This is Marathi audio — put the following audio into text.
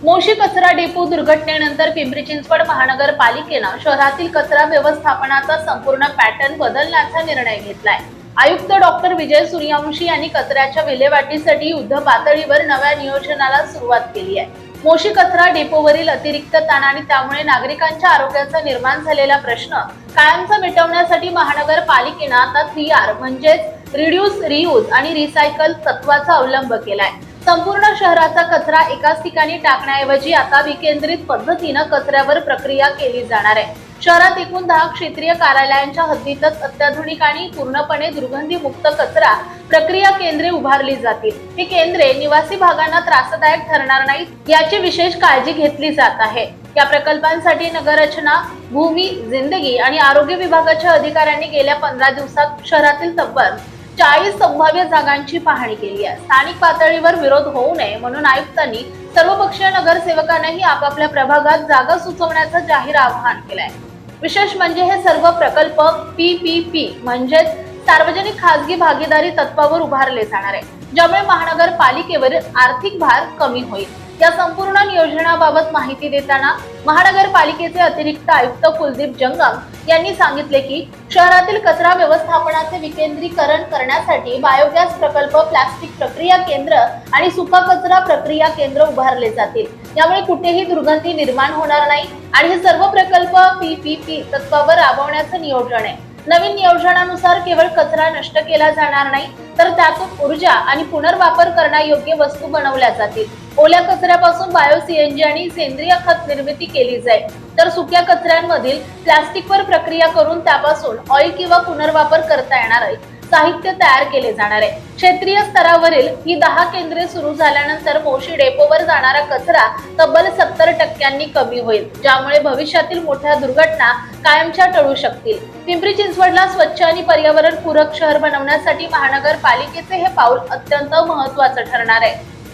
मोशी कचरा डेपो दुर्घटनेनंतर पिंपरी चिंचवड महानगरपालिकेनं शहरातील कचरा व्यवस्थापनाचा संपूर्ण पॅटर्न बदलण्याचा निर्णय घेतलाय। आयुक्त डॉक्टर विजय सूर्यवंशी यांनी कचऱ्याच्या विल्हेवाटीसाठी युद्ध पातळीवर नव्या नियोजनाला सुरुवात केली आहे। मोशी कचरा डेपोवरील अतिरिक्त ताण आणि त्यामुळे नागरिकांच्या आरोग्याचा निर्माण झालेला प्रश्न कायमचा मिटवण्यासाठी महानगरपालिकेनं आता 3R म्हणजेच रिड्यूस, रियूज आणि रिसायकल तत्वाचा अवलंब केलाय। संपूर्ण शहराचा कचरा एकाच ठिकाणी टाकण्याऐवजी आता विकेंद्रित पद्धतीने कचऱ्यावर प्रक्रिया केली जाणार आहे। शहरात एकूण 10 क्षेत्रीय कार्यालयांच्या हद्दीतच अत्याधुनिक आणि पूर्णपणे दुर्गंधीमुक्त कचरा प्रक्रिया केंद्रे उभारली जातील। ही केंद्रे निवासी भागांना त्रासदायक ठरणार नाहीत याची विशेष काळजी घेतली जात आहे। या प्रकल्पांसाठी नगररचना, भूमी, जिंदगी आणि आरोग्य विभागाच्या अधिकाऱ्यांनी गेल्या 15 दिवसात शहरातील तब्बल 40 संभाव्य जागांची पाहणी केली आहे। स्थानिक पातळीवर विरोध होऊ नये म्हणून आयुक्तांनी सर्वपक्षीय नगरसेवकांनाही आपापल्या प्रभागात जागा सुचवण्याचं जाहीर आवाहन केलंय। विशेष म्हणजे हे सर्व प्रकल्प PPP म्हणजेच सार्वजनिक खासगी भागीदारी तत्वावर उभारले जाणार आहे, ज्यामुळे महानगरपालिकेवर आर्थिक भार कमी होईल। या संपूर्ण नियोजनाबाबत माहिती देताना महानगरपालिकेचे अतिरिक्त आयुक्त कुलदीप जंगम यांनी सांगितले की शहरातील कचरा व्यवस्थापनाचे विकेंद्रीकरण करण्यासाठी बायोगॅस प्रकल्प, प्लास्टिक प्रक्रिया केंद्र आणि सुका कचरा प्रक्रिया केंद्र उभारले जातील। यामुळे कुठेही दुर्गंधी निर्माण होणार नाही आणि हे सर्व प्रकल्प PPP तत्वावर राबवण्याचं नियोजन आहे। नवीन नियोजनानुसार केवळ कचरा नष्ट केला जाणार नाही, तर त्यातून ऊर्जा आणि पुनर्वापर करण्यायोग्य वस्तू बनवल्या जातील। ओल्या कचऱ्यापासून बायो CNG आणि सेंद्रिय खत निर्मिती केली जाईल, तर सुक्या कचऱ्यांमधील प्लास्टिकवर प्रक्रिया करून त्यापासून ऑइल किंवा पुनर्वापर करता येणार साहित्य तयार केले जाणार आहे। क्षेत्रीय स्तरावरील ही 10 केंद्रे सुरू झाल्यानंतर मोशी डेपोवर जाणारा कचरा तब्बल 70% कमी होईल, ज्यामुळे भविष्यातील मोठ्या दुर्घटना कायमच्या टळू शकतील। पिंपरी चिंचवडला स्वच्छ आणि पर्यावरण पूरक शहर बनवण्यासाठी महानगरपालिकेचे हे पाऊल अत्यंत महत्त्वाचं ठरणार आहे।